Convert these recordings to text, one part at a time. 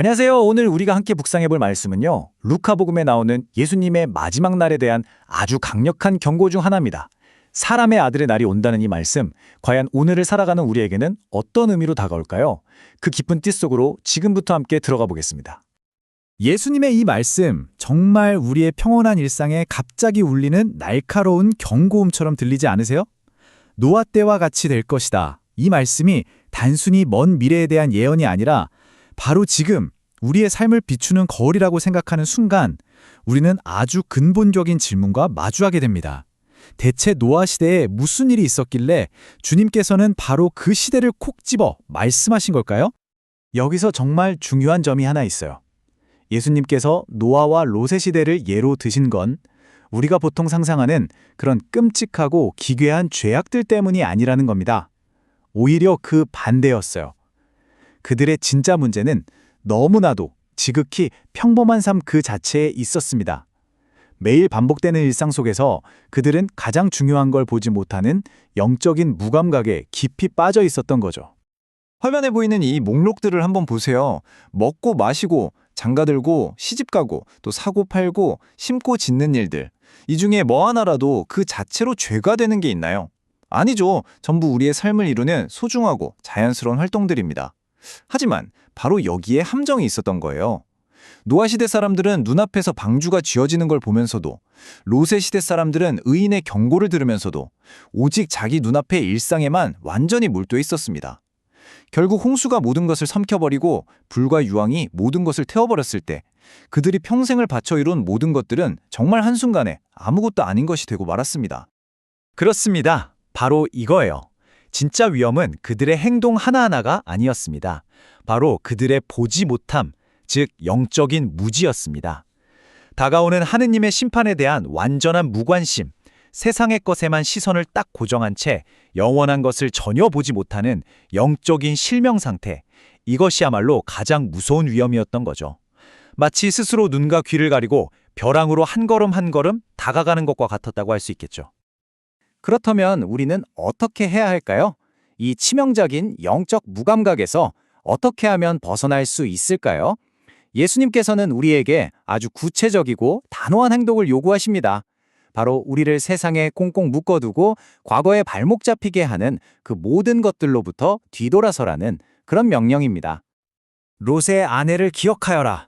안녕하세요. 오늘 우리가 함께 묵상해 볼 말씀은요. 루카복음에 나오는 예수님의 마지막 날에 대한 아주 강력한 경고 중 하나입니다. 사람의 아들의 날이 온다는 이 말씀, 과연 오늘을 살아가는 우리에게는 어떤 의미로 다가올까요? 그 깊은 뜻 속으로 지금부터 함께 들어가 보겠습니다. 예수님의 이 말씀, 정말 우리의 평온한 일상에 갑자기 울리는 날카로운 경고음처럼 들리지 않으세요? 노아 때와 같이 될 것이다. 이 말씀이 단순히 먼 미래에 대한 예언이 아니라 바로 지금 우리의 삶을 비추는 거울이라고 생각하는 순간 우리는 아주 근본적인 질문과 마주하게 됩니다. 대체 노아 시대에 무슨 일이 있었길래 주님께서는 바로 그 시대를 콕 집어 말씀하신 걸까요? 여기서 정말 중요한 점이 하나 있어요. 예수님께서 노아와 롯의 시대를 예로 드신 건 우리가 보통 상상하는 그런 끔찍하고 기괴한 죄악들 때문이 아니라는 겁니다. 오히려 그 반대였어요. 그들의 진짜 문제는 너무나도 지극히 평범한 삶 그 자체에 있었습니다. 매일 반복되는 일상 속에서 그들은 가장 중요한 걸 보지 못하는 영적인 무감각에 깊이 빠져 있었던 거죠. 화면에 보이는 이 목록들을 한번 보세요. 먹고 마시고 장가들고 시집가고 또 사고 팔고 심고 짓는 일들. 이 중에 뭐 하나라도 그 자체로 죄가 되는 게 있나요? 아니죠. 전부 우리의 삶을 이루는 소중하고 자연스러운 활동들입니다. 하지만 바로 여기에 함정이 있었던 거예요. 노아 시대 사람들은 눈앞에서 방주가 쥐어지는 걸 보면서도, 롯의 시대 사람들은 의인의 경고를 들으면서도 오직 자기 눈앞의 일상에만 완전히 몰두해 있었습니다. 결국 홍수가 모든 것을 삼켜버리고 불과 유황이 모든 것을 태워버렸을 때 그들이 평생을 바쳐 이룬 모든 것들은 정말 한순간에 아무것도 아닌 것이 되고 말았습니다. 그렇습니다. 바로 이거예요. 진짜 위험은 그들의 행동 하나하나가 아니었습니다. 바로 그들의 보지 못함, 즉 영적인 무지였습니다. 다가오는 하느님의 심판에 대한 완전한 무관심, 세상의 것에만 시선을 딱 고정한 채 영원한 것을 전혀 보지 못하는 영적인 실명 상태, 이것이야말로 가장 무서운 위험이었던 거죠. 마치 스스로 눈과 귀를 가리고 벼랑으로 한 걸음 한 걸음 다가가는 것과 같았다고 할 수 있겠죠. 그렇다면 우리는 어떻게 해야 할까요? 이 치명적인 영적 무감각에서 어떻게 하면 벗어날 수 있을까요? 예수님께서는 우리에게 아주 구체적이고 단호한 행동을 요구하십니다. 바로 우리를 세상에 꽁꽁 묶어두고 과거에 발목 잡히게 하는 그 모든 것들로부터 뒤돌아서라는 그런 명령입니다. 롯의 아내를 기억하여라.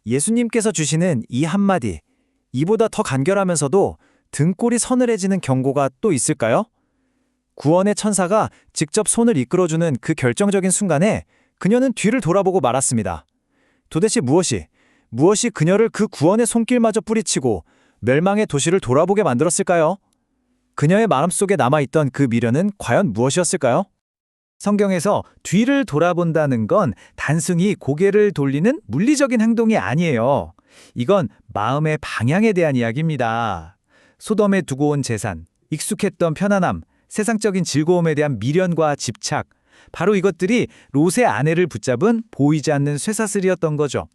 예수님께서 주시는 이 한마디, 이보다 더 간결하면서도 등골이 서늘해지는 경고가 또 있을까요? 구원의 천사가 직접 손을 이끌어주는 그 결정적인 순간에 그녀는 뒤를 돌아보고 말았습니다. 도대체 무엇이 그녀를 그 구원의 손길마저 뿌리치고 멸망의 도시를 돌아보게 만들었을까요? 그녀의 마음속에 남아있던 그 미련은 과연 무엇이었을까요? 성경에서 뒤를 돌아본다는 건 단순히 고개를 돌리는 물리적인 행동이 아니에요. 이건 마음의 방향에 대한 이야기입니다. 소돔에 두고 온 재산, 익숙했던 편안함, 세상적인 즐거움에 대한 미련과 집착, 바로 이것들이 롯의 아내를 붙잡은 보이지 않는 쇠사슬이었던 거죠.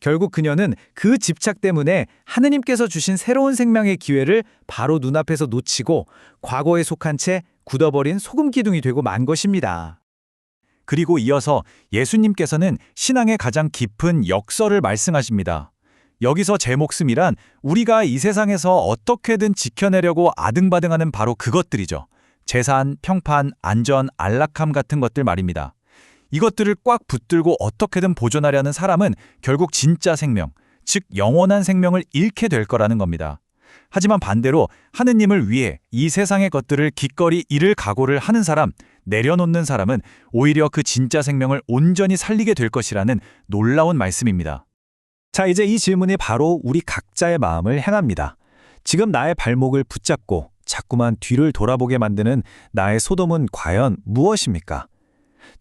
결국 그녀는 그 집착 때문에 하느님께서 주신 새로운 생명의 기회를 바로 눈앞에서 놓치고 과거에 속한 채 굳어버린 소금 기둥이 되고 만 것입니다. 그리고 이어서 예수님께서는 신앙의 가장 깊은 역설을 말씀하십니다. 여기서 제 목숨이란 우리가 이 세상에서 어떻게든 지켜내려고 아등바등하는 바로 그것들이죠. 재산, 평판, 안전, 안락함 같은 것들 말입니다. 이것들을 꽉 붙들고 어떻게든 보존하려는 사람은 결국 진짜 생명, 즉 영원한 생명을 잃게 될 거라는 겁니다. 하지만 반대로 하느님을 위해 이 세상의 것들을 기꺼이 잃을 각오를 하는 사람, 내려놓는 사람은 오히려 그 진짜 생명을 온전히 살리게 될 것이라는 놀라운 말씀입니다. 자, 이제 이 질문이 바로 우리 각자의 마음을 향합니다. 지금 나의 발목을 붙잡고 자꾸만 뒤를 돌아보게 만드는 나의 소돔은 과연 무엇입니까?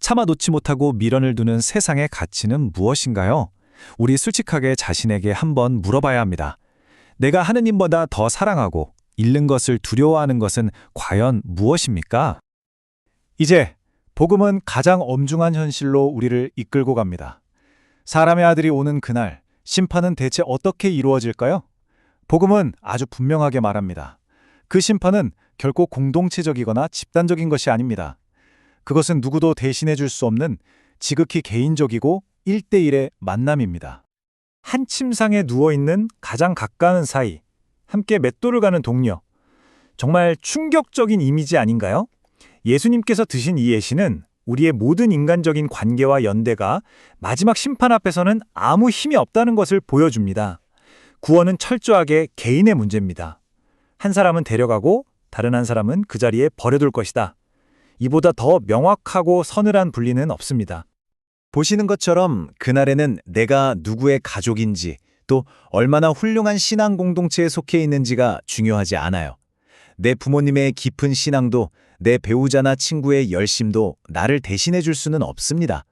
차마 놓지 못하고 미련을 두는 세상의 가치는 무엇인가요? 우리 솔직하게 자신에게 한번 물어봐야 합니다. 내가 하느님보다 더 사랑하고 잃는 것을 두려워하는 것은 과연 무엇입니까? 이제 복음은 가장 엄중한 현실로 우리를 이끌고 갑니다. 사람의 아들이 오는 그날, 심판은 대체 어떻게 이루어질까요? 복음은 아주 분명하게 말합니다. 그 심판은 결코 공동체적이거나 집단적인 것이 아닙니다. 그것은 누구도 대신해 줄 수 없는 지극히 개인적이고 1대1의 만남입니다. 한 침상에 누워있는 가장 가까운 사이, 함께 맷돌을 가는 동료. 정말 충격적인 이미지 아닌가요? 예수님께서 드신 이 예시는 우리의 모든 인간적인 관계와 연대가 마지막 심판 앞에서는 아무 힘이 없다는 것을 보여줍니다. 구원은 철저하게 개인의 문제입니다. 한 사람은 데려가고 다른 한 사람은 그 자리에 버려둘 것이다. 이보다 더 명확하고 서늘한 분리는 없습니다. 보시는 것처럼 그날에는 내가 누구의 가족인지 또 얼마나 훌륭한 신앙 공동체에 속해 있는지가 중요하지 않아요. 내 부모님의 깊은 신앙도 내 배우자나 친구의 열심도 나를 대신해 줄 수는 없습니다.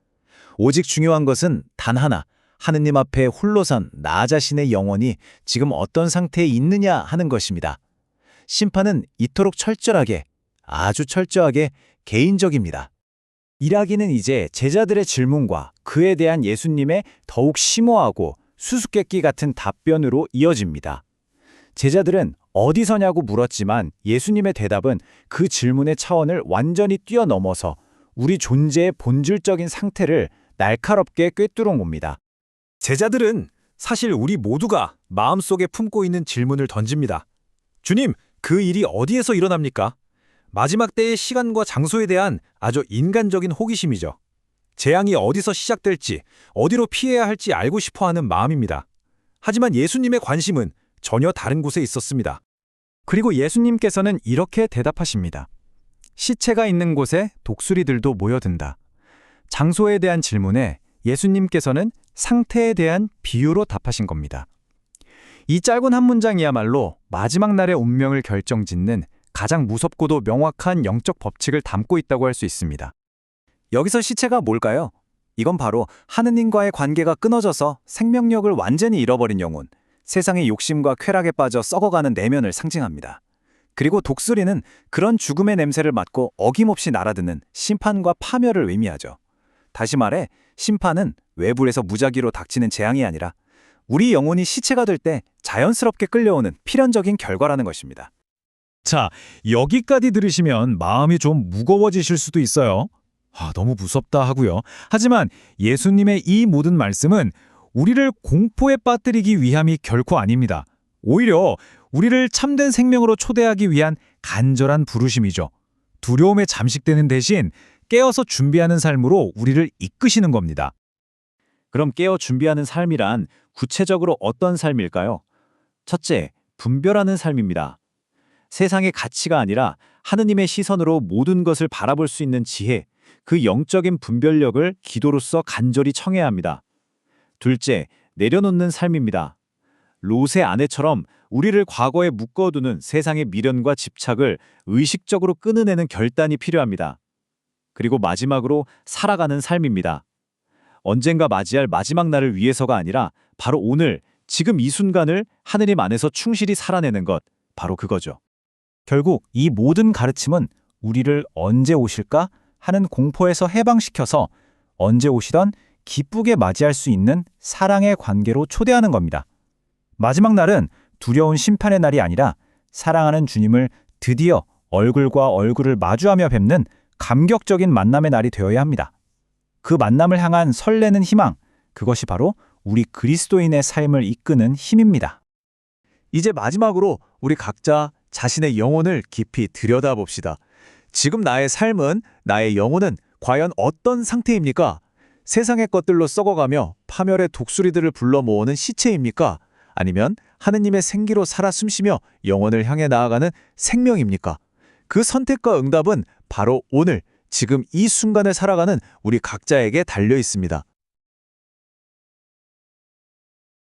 오직 중요한 것은 단 하나, 하느님 앞에 홀로 선 나 자신의 영혼이 지금 어떤 상태에 있느냐 하는 것입니다. 심판은 이토록 철저하게, 아주 철저하게 개인적입니다. 이야기는 이제 제자들의 질문과 그에 대한 예수님의 더욱 심오하고 수수께끼 같은 답변으로 이어집니다. 제자들은 어디서냐고 물었지만 예수님의 대답은 그 질문의 차원을 완전히 뛰어넘어서 우리 존재의 본질적인 상태를 날카롭게 꿰뚫어 옵니다. 제자들은 사실 우리 모두가 마음속에 품고 있는 질문을 던집니다. 주님, 그 일이 어디에서 일어납니까? 마지막 때의 시간과 장소에 대한 아주 인간적인 호기심이죠. 재앙이 어디서 시작될지, 어디로 피해야 할지 알고 싶어하는 마음입니다. 하지만 예수님의 관심은 전혀 다른 곳에 있었습니다. 그리고 예수님께서는 이렇게 대답하십니다. 시체가 있는 곳에 독수리들도 모여든다. 장소에 대한 질문에 예수님께서는 상태에 대한 비유로 답하신 겁니다. 이 짧은 한 문장이야말로 마지막 날의 운명을 결정짓는 가장 무섭고도 명확한 영적 법칙을 담고 있다고 할 수 있습니다. 여기서 시체가 뭘까요? 이건 바로 하느님과의 관계가 끊어져서 생명력을 완전히 잃어버린 영혼, 세상의 욕심과 쾌락에 빠져 썩어가는 내면을 상징합니다. 그리고 독수리는 그런 죽음의 냄새를 맡고 어김없이 날아드는 심판과 파멸을 의미하죠. 다시 말해 심판은 외부에서 무작위로 닥치는 재앙이 아니라 우리 영혼이 시체가 될 때 자연스럽게 끌려오는 필연적인 결과라는 것입니다. 자, 여기까지 들으시면 마음이 좀 무거워지실 수도 있어요. 너무 무섭다 하고요. 하지만 예수님의 이 모든 말씀은 우리를 공포에 빠뜨리기 위함이 결코 아닙니다. 오히려 우리를 참된 생명으로 초대하기 위한 간절한 부르심이죠. 두려움에 잠식되는 대신 깨어서 준비하는 삶으로 우리를 이끄시는 겁니다. 그럼 깨어 준비하는 삶이란 구체적으로 어떤 삶일까요? 첫째, 분별하는 삶입니다. 세상의 가치가 아니라 하느님의 시선으로 모든 것을 바라볼 수 있는 지혜, 그 영적인 분별력을 기도로서 간절히 청해야 합니다. 둘째, 내려놓는 삶입니다. 롯의 아내처럼 우리를 과거에 묶어두는 세상의 미련과 집착을 의식적으로 끊어내는 결단이 필요합니다. 그리고 마지막으로 살아가는 삶입니다. 언젠가 맞이할 마지막 날을 위해서가 아니라 바로 오늘, 지금 이 순간을 하느님 안에서 충실히 살아내는 것, 바로 그거죠. 결국 이 모든 가르침은 우리를 언제 오실까 하는 공포에서 해방시켜서 언제 오시던 기쁘게 맞이할 수 있는 사랑의 관계로 초대하는 겁니다. 마지막 날은 두려운 심판의 날이 아니라 사랑하는 주님을 드디어 얼굴과 얼굴을 마주하며 뵙는 감격적인 만남의 날이 되어야 합니다. 그 만남을 향한 설레는 희망, 그것이 바로 우리 그리스도인의 삶을 이끄는 힘입니다. 이제 마지막으로 우리 각자 자신의 영혼을 깊이 들여다봅시다. 지금 나의 삶은, 나의 영혼은 과연 어떤 상태입니까? 세상의 것들로 썩어가며 파멸의 독수리들을 불러 모으는 시체입니까? 아니면 하느님의 생기로 살아 숨쉬며 영혼을 향해 나아가는 생명입니까? 그 선택과 응답은 바로 오늘, 지금 이 순간을 살아가는 우리 각자에게 달려 있습니다.